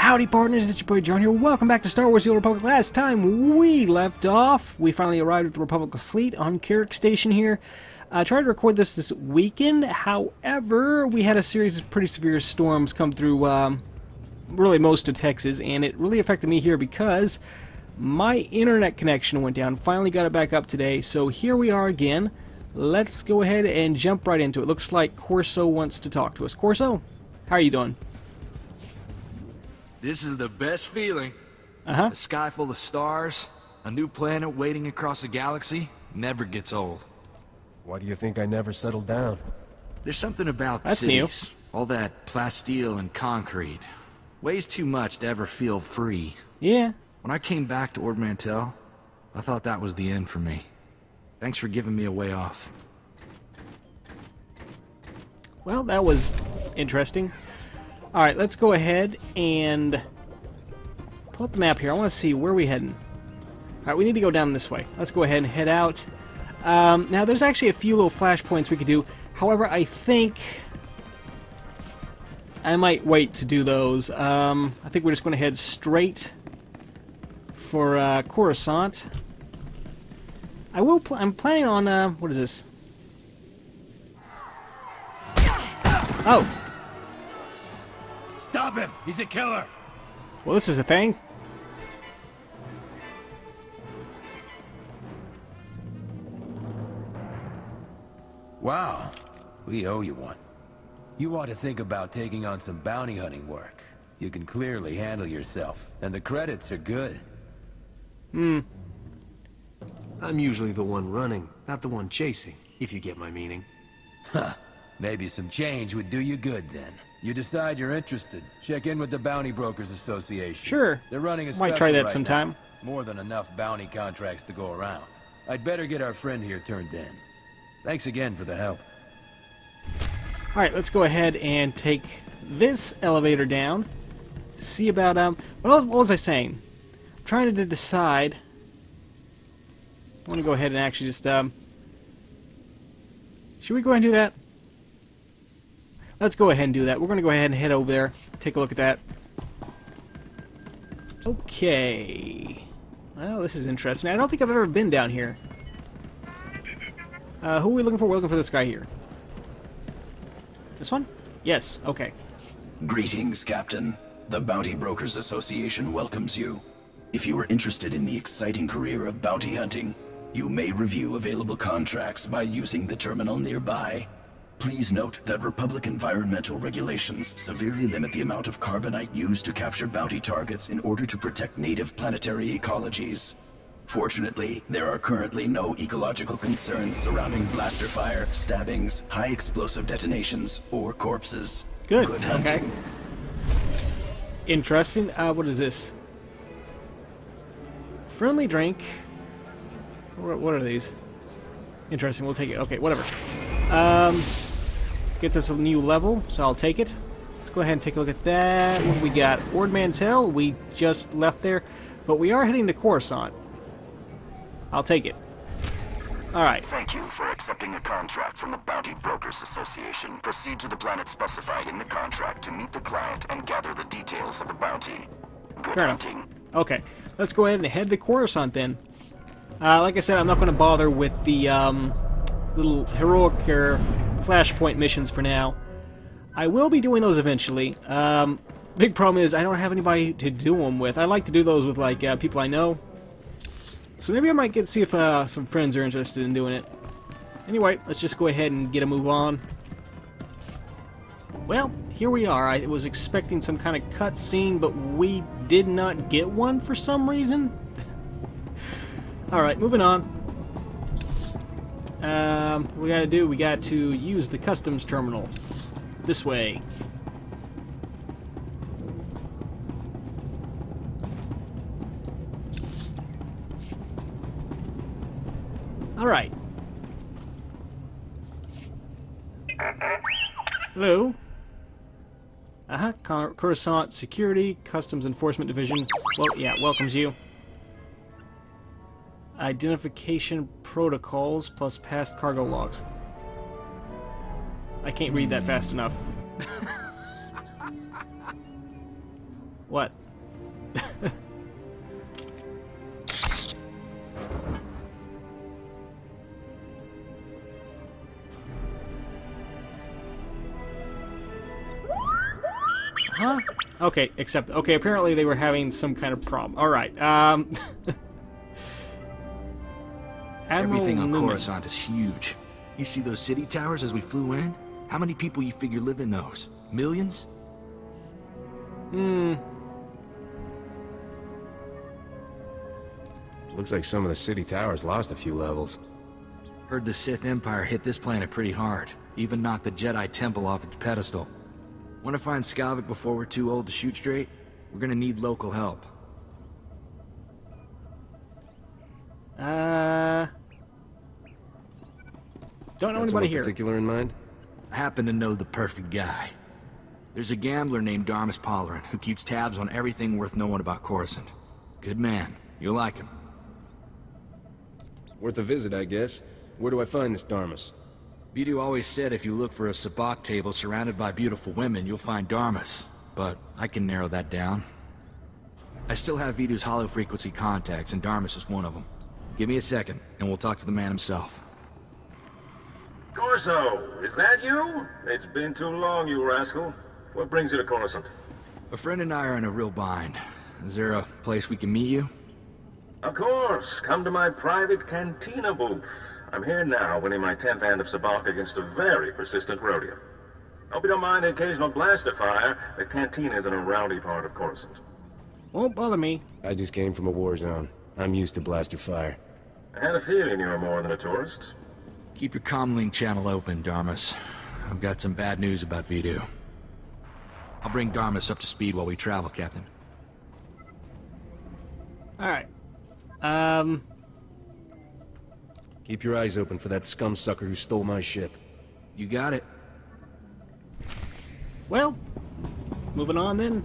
Howdy partners, it's your boy John here. Welcome back to Star Wars: The Old Republic. Last time we left off, we finally arrived at the Republic fleet on Carrick Station here. I tried to record this weekend, however, we had a series of pretty severe storms come through really most of Texas, and it really affected me here because my internet connection went down. Finally got it back up today, so here we are again. Let's go ahead and jump right into it. Looks like Corso wants to talk to us. Corso, how are you doing? This is the best feeling. A sky full of stars, a new planet waiting across the galaxy, never gets old. Why do you think I never settled down? There's something about That's cities, all that plasteel and concrete. Weighs too much to ever feel free. Yeah. When I came back to Ord Mantell, I thought that was the end for me. Thanks for giving me a way off. Well, that was interesting. Alright, let's go ahead and pull up the map here. I want to see where we're heading. Alright, we need to go down this way. Let's go ahead and head out. Now, there's actually a few little flashpoints we could do. However, I think I might wait to do those. I think we're just going to head straight for Coruscant. I'm planning on, what is this? Oh! Stop him! He's a killer! Well, this is a thing. Wow, we owe you one. You ought to think about taking on some bounty hunting work. You can clearly handle yourself, and the credits are good. I'm usually the one running, not the one chasing, if you get my meaning. Huh. Maybe some change would do you good then. You decide you're interested. Check in with the Bounty Brokers Association. Sure. They're running a Might special try that right sometime. now. More than enough bounty contracts to go around. I'd better get our friend here turned in. Thanks again for the help. Alright, let's go ahead and take this elevator down. See about, what was I saying? I'm trying to decide. I want to go ahead and actually just, should we go ahead and do that? Let's go ahead and do that. We're going to go ahead and head over there, take a look at that. Okay. Well, this is interesting. I don't think I've ever been down here. Who are we looking for? We're looking for this guy here. This one? Yes, okay. Greetings, Captain. The Bounty Brokers Association welcomes you. If you are interested in the exciting career of bounty hunting, you may review available contracts by using the terminal nearby. Please note that Republic environmental regulations severely limit the amount of carbonite used to capture bounty targets in order to protect native planetary ecologies. Fortunately, there are currently no ecological concerns surrounding blaster fire, stabbings, high explosive detonations, or corpses. Good, Good hunting. okay. Interesting. What is this? Friendly drink. What are these? Interesting, we'll take it. Okay, whatever. Gets us a new level, so I'll take it. Let's go ahead and take a look at that. What do we got? Ord Mantell, we just left there. But we are heading to Coruscant. I'll take it. Alright. Thank you for accepting a contract from the Bounty Brokers Association. Proceed to the planet specified in the contract to meet the client and gather the details of the bounty. Good Fair enough. hunting. Okay, let's go ahead and head to Coruscant then. Like I said, I'm not going to bother with the little heroic flashpoint missions for now. I will be doing those eventually. Big problem is I don't have anybody to do them with. I like to do those with like people I know. So maybe I might see if some friends are interested in doing it. Anyway, let's just go ahead and get a move on. Well, here we are. I was expecting some kind of cutscene, but we did not get one for some reason. Alright, moving on. What we gotta do, we got to use the customs terminal. This way. Alright. Hello? Coruscant Security, Customs Enforcement Division. Well, yeah, welcomes you. Identification protocols plus past cargo logs. I can't read that fast enough. What? Huh? Okay, except... Okay, apparently they were having some kind of problem. Alright, Everything on Newman. Coruscant is huge. You see those city towers as we flew in? How many people you figure live in those? Millions? Looks like some of the city towers lost a few levels. Heard the Sith Empire hit this planet pretty hard. Even knocked the Jedi Temple off its pedestal. Want to find Skavik before we're too old to shoot straight? We're gonna need local help. Don't know Got anybody someone here. particular in mind? I happen to know the perfect guy. There's a gambler named Darmus Polarin who keeps tabs on everything worth knowing about Coruscant. Good man. You'll like him. Worth a visit, I guess. Where do I find this Darmus? Vidu always said if you look for a sabacc table surrounded by beautiful women, you'll find Darmus. But I can narrow that down. I still have Vidu's hollow frequency contacts, and Darmus is one of them. Give me a second, and we'll talk to the man himself. Corso, is that you? It's been too long, you rascal. What brings you to Coruscant? A friend and I are in a real bind. Is there a place we can meet you? Of course, come to my private cantina booth. I'm here now, winning my 10th hand of sabacc against a very persistent rodeo. Hope you don't mind the occasional blaster fire. The cantina is in a rowdy part of Coruscant. Won't bother me. I just came from a war zone. I'm used to blaster fire. I had a feeling you were more than a tourist. Keep your comlink channel open, Darmus. I've got some bad news about Vidu. I'll bring Darmus up to speed while we travel, Captain. Alright. Keep your eyes open for that scum sucker who stole my ship. You got it. Well, moving on then.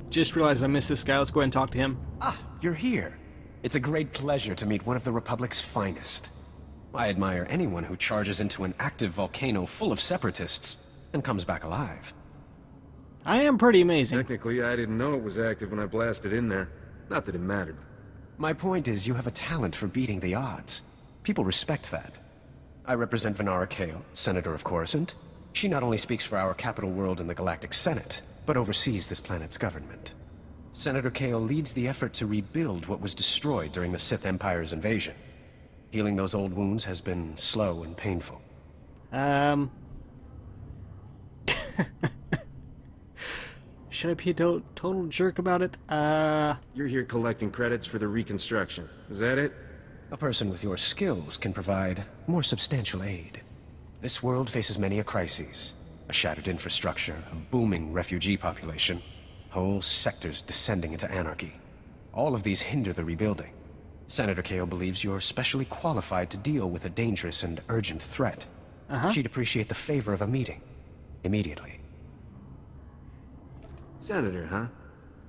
Just realized I missed this guy. Let's go ahead and talk to him. Ah, you're here. It's a great pleasure to meet one of the Republic's finest. I admire anyone who charges into an active volcano full of separatists and comes back alive. I am pretty amazing. Technically, I didn't know it was active when I blasted in there. Not that it mattered. My point is, you have a talent for beating the odds. People respect that. I represent Venara Kale, Senator of Coruscant. She not only speaks for our capital world in the Galactic Senate, but oversees this planet's government. Senator Kale leads the effort to rebuild what was destroyed during the Sith Empire's invasion. Healing those old wounds has been slow and painful. Should I be a total jerk about it? You're here collecting credits for the reconstruction. Is that it? A person with your skills can provide more substantial aid. This world faces many a crisis. A shattered infrastructure, a booming refugee population, whole sectors descending into anarchy. All of these hinder the rebuilding. Senator Kale believes you're specially qualified to deal with a dangerous and urgent threat. She'd appreciate the favor of a meeting. Immediately. Senator, huh?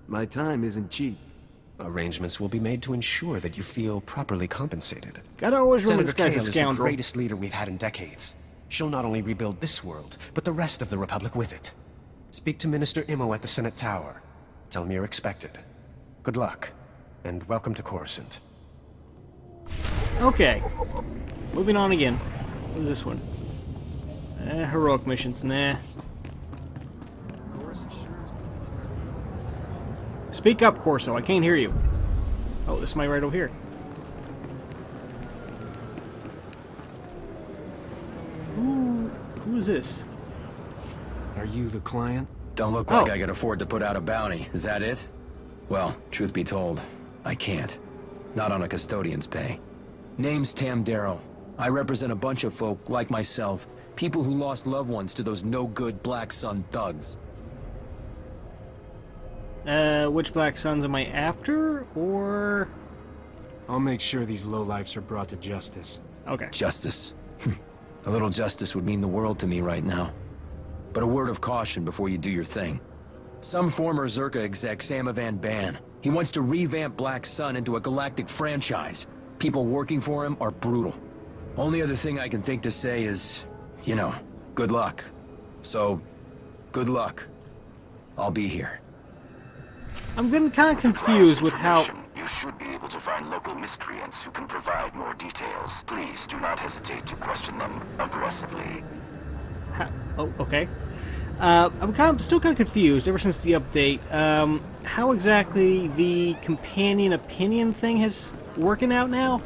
My time isn't cheap. Arrangements will be made to ensure that you feel properly compensated. Gotta always remember Senator this guy's Kale a is the scoundrel. greatest leader we've had in decades. She'll not only rebuild this world, but the rest of the Republic with it. Speak to Minister Imo at the Senate Tower. Tell him you're expected. Good luck, and welcome to Coruscant. Okay. Moving on again. What is this one? Heroic missions, nah. Speak up, Corso. I can't hear you. Oh, this is my right over here. Who is this? Are you the client? Don't look like I could afford to put out a bounty. Is that it? Well, truth be told, I can't. Not on a custodian's pay. Name's Tam Darrow. I represent a bunch of folk like myself. People who lost loved ones to those no-good Black Sun thugs. Which Black Suns am I after, or... I'll make sure these lowlifes are brought to justice. Okay. Justice. A little justice would mean the world to me right now. But a word of caution before you do your thing. Some former Zerka exec, Sam Van Ban, he wants to revamp Black Sun into a galactic franchise. People working for him are brutal. Only other thing I can think to say is, you know, good luck. So, good luck. I'll be here. I'm getting kind of confused with how... You should be able to find local miscreants who can provide more details. Please do not hesitate to question them aggressively. Oh, okay. I'm still kind of confused ever since the update. How exactly the companion opinion thing is working out now?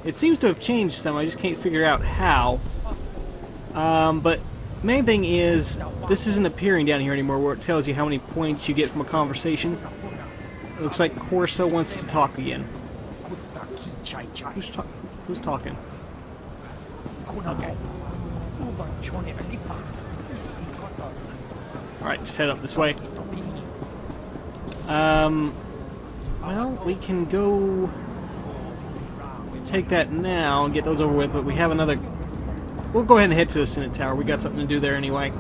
It seems to have changed some, I just can't figure out how. But main thing is, this isn't appearing down here anymore where it tells you how many points you get from a conversation. It looks like Corso wants to talk again. Who's talking? Okay. Alright, just head up this way. Well, we can go take that now and get those over with, but we have another... We'll go ahead and head to the Senate Tower. We got something to do there anyway.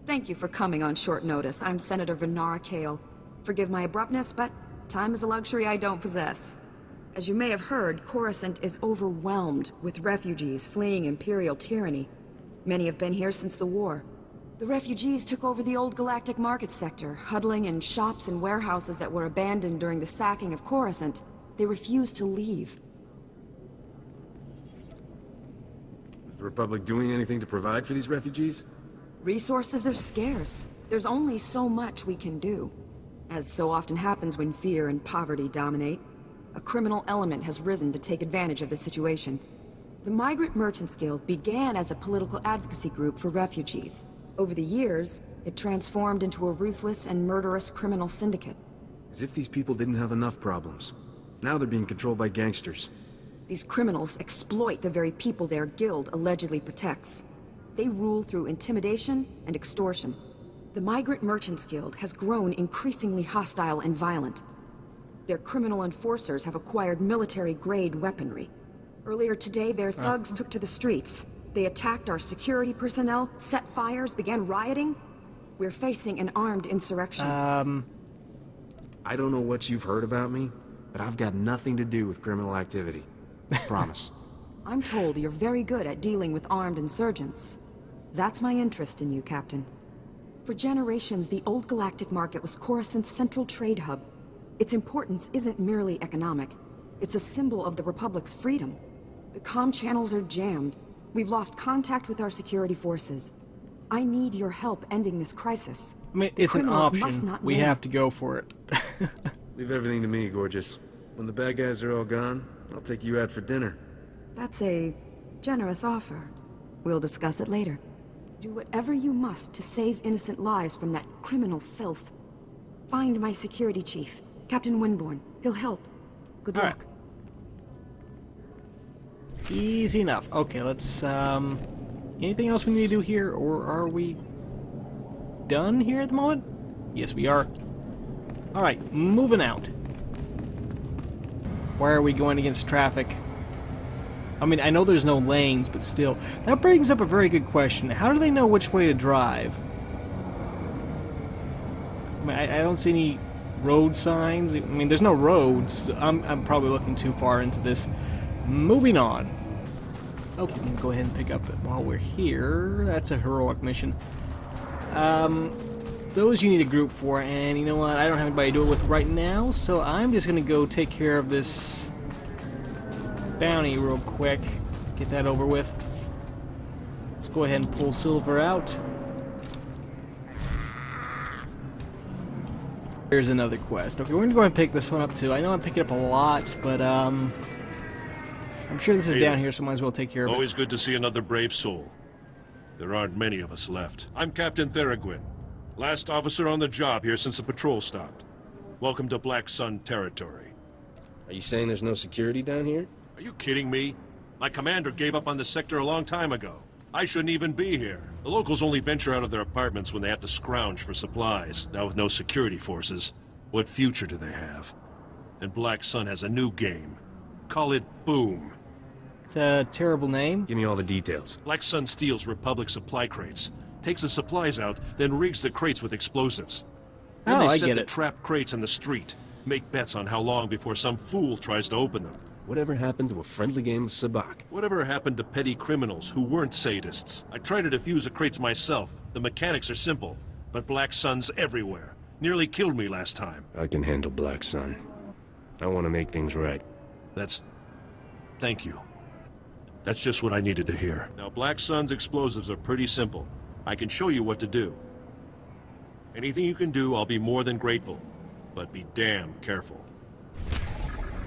Thank you for coming on short notice. I'm Senator Venara Kale. Forgive my abruptness, but time is a luxury I don't possess. As you may have heard, Coruscant is overwhelmed with refugees fleeing Imperial tyranny. Many have been here since the war. The refugees took over the old Galactic Market sector, huddling in shops and warehouses that were abandoned during the sacking of Coruscant. They refused to leave. Is the Republic doing anything to provide for these refugees? Resources are scarce. There's only so much we can do. As so often happens when fear and poverty dominate, a criminal element has risen to take advantage of the situation. The Migrant Merchants Guild began as a political advocacy group for refugees. Over the years, it transformed into a ruthless and murderous criminal syndicate. As if these people didn't have enough problems. Now they're being controlled by gangsters. These criminals exploit the very people their guild allegedly protects. They rule through intimidation and extortion. The Migrant Merchants Guild has grown increasingly hostile and violent. Their criminal enforcers have acquired military-grade weaponry. Earlier today, their thugs took to the streets. They attacked our security personnel, set fires, began rioting. We're facing an armed insurrection. I don't know what you've heard about me, but I've got nothing to do with criminal activity. Promise. I'm told you're very good at dealing with armed insurgents. That's my interest in you, Captain. For generations, the old galactic market was Coruscant's central trade hub. Its importance isn't merely economic. It's a symbol of the Republic's freedom. The comm channels are jammed. We've lost contact with our security forces. I need your help ending this crisis. I mean, it's an option. We have to go for it. Leave everything to me, Gorgeous. When the bad guys are all gone, I'll take you out for dinner. That's a generous offer. We'll discuss it later. Do whatever you must to save innocent lives from that criminal filth. Find my security chief, Captain Winborn. He'll help. Good luck. Right. Easy enough. Okay, let's, anything else we need to do here, or are we done here at the moment? Yes, we are. Alright, moving out. Why are we going against traffic? I mean, I know there's no lanes, but still. That brings up a very good question. How do they know which way to drive? I mean, I don't see any road signs. I mean, there's no roads. I'm probably looking too far into this. Moving on. Okay, we can go ahead and pick up while we're here. That's a heroic mission. Those you need a group for, and you know what? I don't have anybody to do it with right now, so I'm just going to go take care of this bounty real quick. Get that over with. Let's go ahead and pull Silver out. Here's another quest. Okay, we're going to go ahead and pick this one up too. I know I'm picking up a lot, but I'm sure this is down here, so might as well take care of it. Always good to see another brave soul. There aren't many of us left. I'm Captain Theraguin. Last officer on the job here since the patrol stopped. Welcome to Black Sun territory. Are you saying there's no security down here? Are you kidding me? My commander gave up on the sector a long time ago. I shouldn't even be here. The locals only venture out of their apartments when they have to scrounge for supplies. Now with no security forces, what future do they have? And Black Sun has a new game. Call it Boom. It's a terrible name. Give me all the details. Black Sun steals Republic supply crates, takes the supplies out, then rigs the crates with explosives. Then Oh, they I set get the it. trapped crates in the street. Make bets on how long before some fool tries to open them. Whatever happened to a friendly game of sabacc? Whatever happened to petty criminals who weren't sadists? I tried to defuse the crates myself. The mechanics are simple, but Black Sun's everywhere. Nearly killed me last time. I can handle Black Sun. I want to make things right. Thank you. That's just what I needed to hear. Now, Black Sun's explosives are pretty simple. I can show you what to do. Anything you can do, I'll be more than grateful. But be damn careful.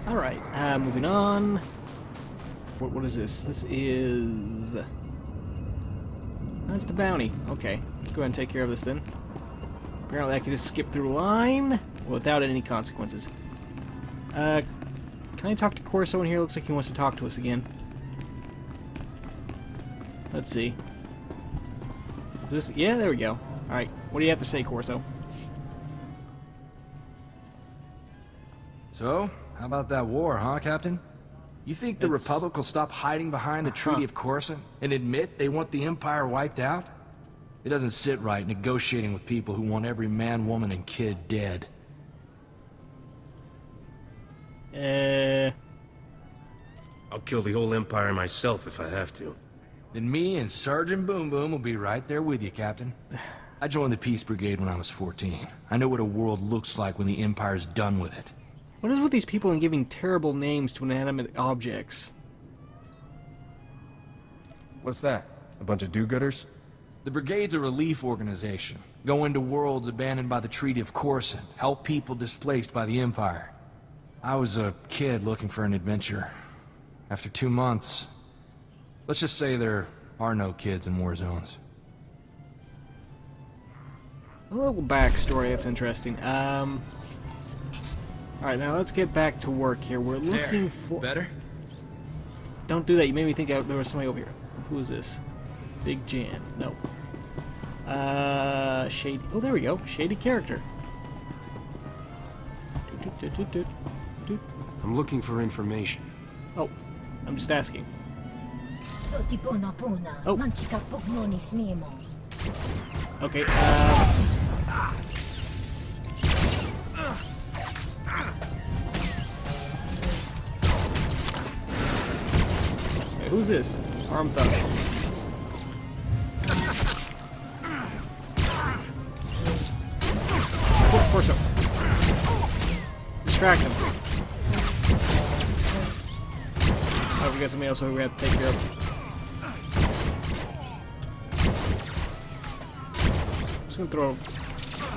Alright, moving on. What is this? This is... That's the bounty. Okay, let's go ahead and take care of this then. Apparently I can just skip through a line without any consequences. Can I talk to Corso in here? Looks like he wants to talk to us again. Let's see. Is this... Yeah, there we go. Alright, what do you have to say, Corso? So, how about that war, huh, Captain? You think the Republic will stop hiding behind the Treaty of Coruscant and admit they want the Empire wiped out? It doesn't sit right negotiating with people who want every man, woman, and kid dead. I'll kill the whole Empire myself if I have to. Then me and Sergeant Boom Boom will be right there with you, Captain. I joined the Peace Brigade when I was 14. I know what a world looks like when the Empire's done with it. What is with these people and giving terrible names to inanimate objects? What's that? A bunch of do-gooders? The Brigade's a relief organization. Go into worlds abandoned by the Treaty of Coruscant. Help people displaced by the Empire. I was a kid looking for an adventure. After 2 months... Let's just say there are no kids in war zones. A little backstory, that's interesting. Alright, now let's get back to work here. We're looking for... Better? Don't do that, you made me think there was somebody over here. Who is this? Big Jan. No. Shady... Oh, there we go. Shady character. I'm looking for information. Oh, I'm just asking. Oh. Okay, Hey, who's this? Armed thug. Of course so. Distract him. Oh, we got somebody else we have to take care of. Just gonna throw...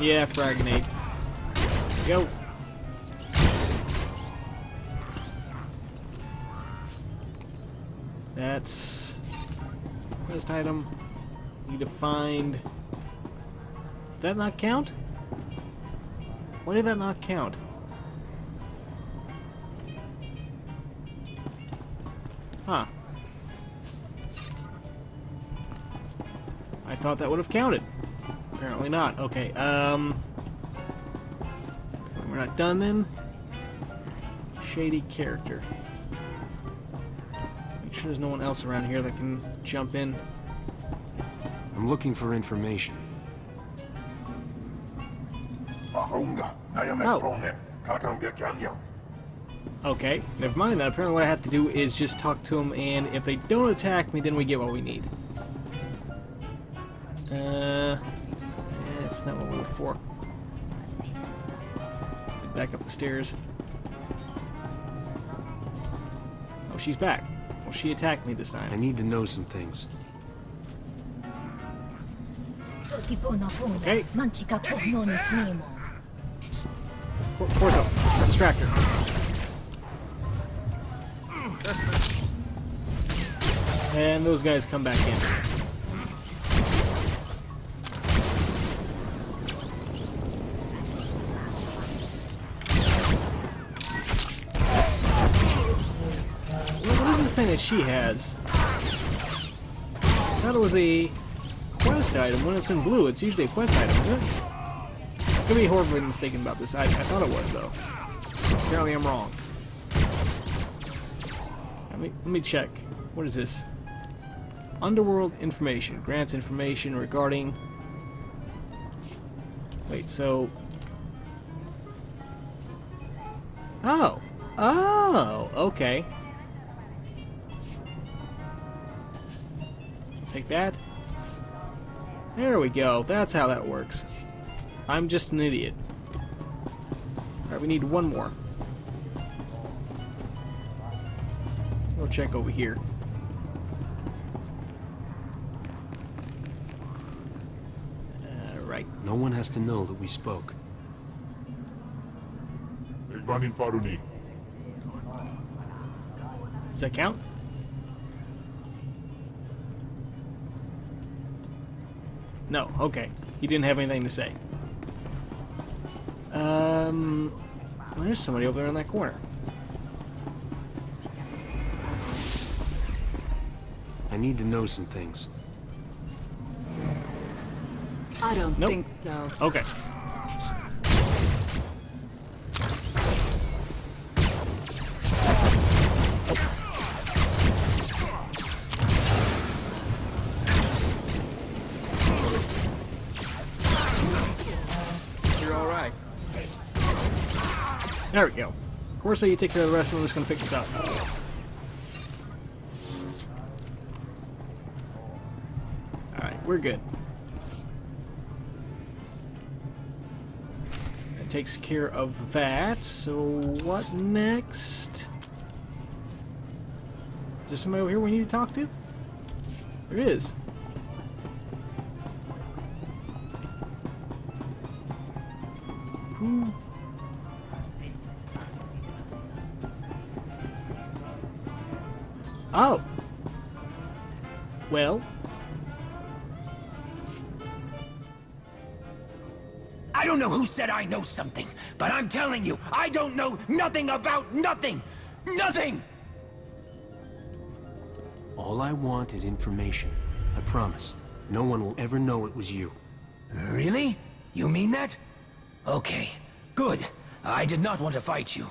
Yeah, frag grenade. Go. That's... First item. Need to find... Did that not count? Why did that not count? Huh. I thought that would have counted. Apparently not. Okay, we're not done then. Shady character. Make sure there's no one else around here that can jump in. I'm looking for information. Oh. Okay, never mind that. Apparently what I have to do is just talk to them, and if they don't attack me, then we get what we need. That's not what we're looking for. Back up the stairs. Oh, she's back. Well, she attacked me this time. I need to know some things. Okay. Corso, distract her. And those guys come back in. What is this thing that she has? I thought it was a quest item. When it's in blue, it's usually a quest item, isn't it? I could be horribly mistaken about this. I thought it was, though. Apparently I'm wrong. Let me check. What is this? Underworld information. Grants information regarding... Wait, so... Oh. Oh, okay. Take that. There we go. That's how that works. I'm just an idiot. Alright, we need one more. We'll check over here. Right. No one has to know that we spoke. Does that count? No, okay. He didn't have anything to say. Well, there's somebody over there in that corner. I need to know some things. I don't Nope. think so. Okay. You're all right. There we go. Corso, you take care of the rest, and we're just going to pick this up. Alright, we're good. That takes care of that, so what next? Is there somebody over here we need to talk to? There is. Who? Oh. Well. I don't know who said I know something, but I'm telling you, I don't know nothing about nothing! Nothing! All I want is information. I promise. No one will ever know it was you. Really? You mean that? Okay, good. I did not want to fight you.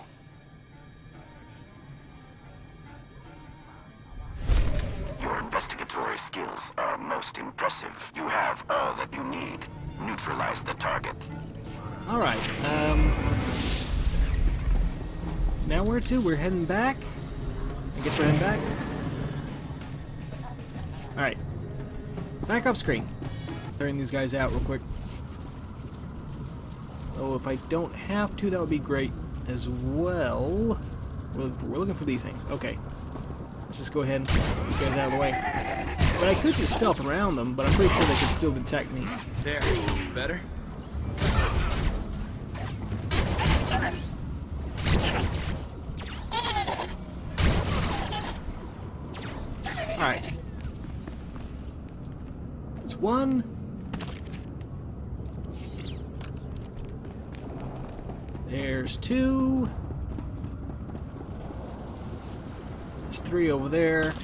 Your investigatory skills are most impressive. You have all that you need. Neutralize the target. Alright, now where to? We're heading back? I guess we're heading back? Alright. Back off screen. Clearing these guys out real quick. Oh, if I don't have to, that would be great as well. We're looking for these things. Okay. Let's just go ahead and get these guys out of the way. But I could just stealth around them, but I'm pretty sure they could still detect me. There. Better? Alright. That's one. There's two. There's three over there.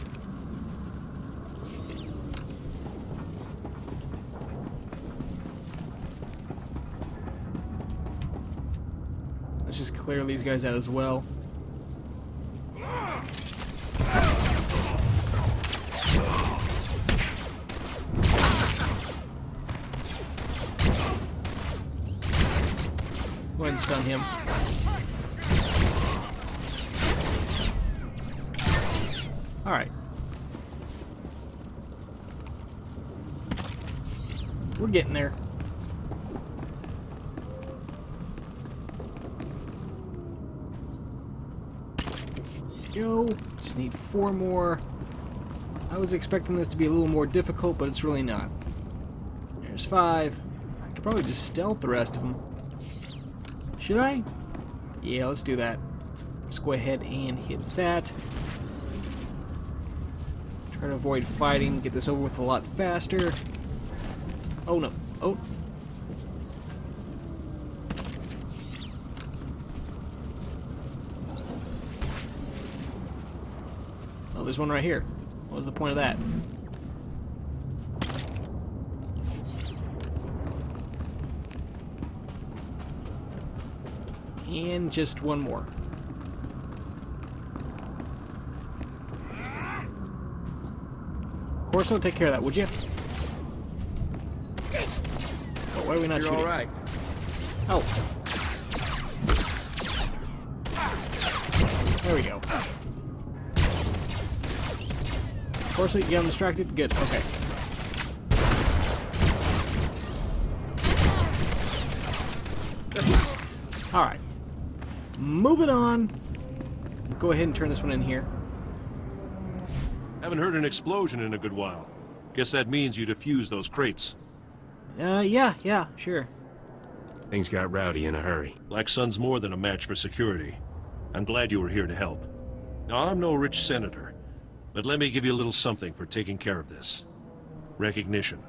Let's just clear these guys out as well. Go ahead and stun him. Alright. We're getting there. Go. Just need 4 more. I was expecting this to be a little more difficult, but it's really not. There's 5. I could probably just stealth the rest of them. Should I? Yeah, let's do that. Let's go ahead and hit that. Try to avoid fighting, get this over with a lot faster. Oh no. Oh. Oh, there's one right here. What was the point of that? And just one more. Corso, take care of that, would you? Oh, why are we not You're shooting? all right. Oh. There we go. Of course, you get him distracted. Good. Okay. All right. Moving on. Go ahead and turn this one in here. Haven't heard an explosion in a good while. Guess that means you defused those crates. Yeah, sure. Things got rowdy in a hurry. Black Sun's more than a match for security. I'm glad you were here to help. Now, I'm no rich senator, but let me give you a little something for taking care of this. Recognition.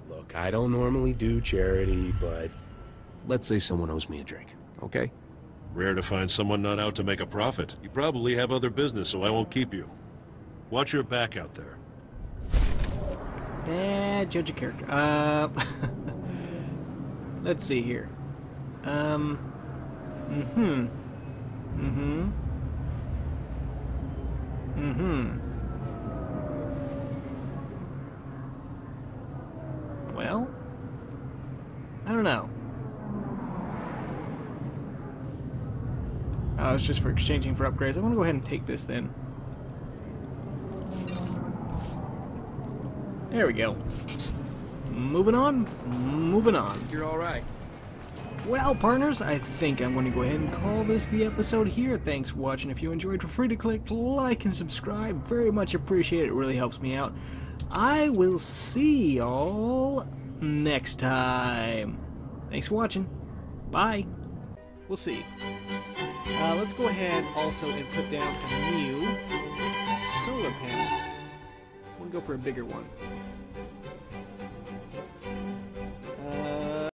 Look, I don't normally do charity, but let's say someone owes me a drink, okay? Rare to find someone not out to make a profit. You probably have other business, so I won't keep you. Watch your back out there. Bad judge of character. Let's see here. Well, I don't know. Oh, it's just for exchanging for upgrades. I'm gonna go ahead and take this then. There we go. Moving on. You're all right. Well, partners, I think I'm going to go ahead and call this the episode here. Thanks for watching. If you enjoyed, feel free to click like and subscribe. Very much appreciate it. It really helps me out. I will see y'all next time. Thanks for watching. Bye. We'll see. Let's go ahead also and put down a new solar panel. I'm going to go for a bigger one.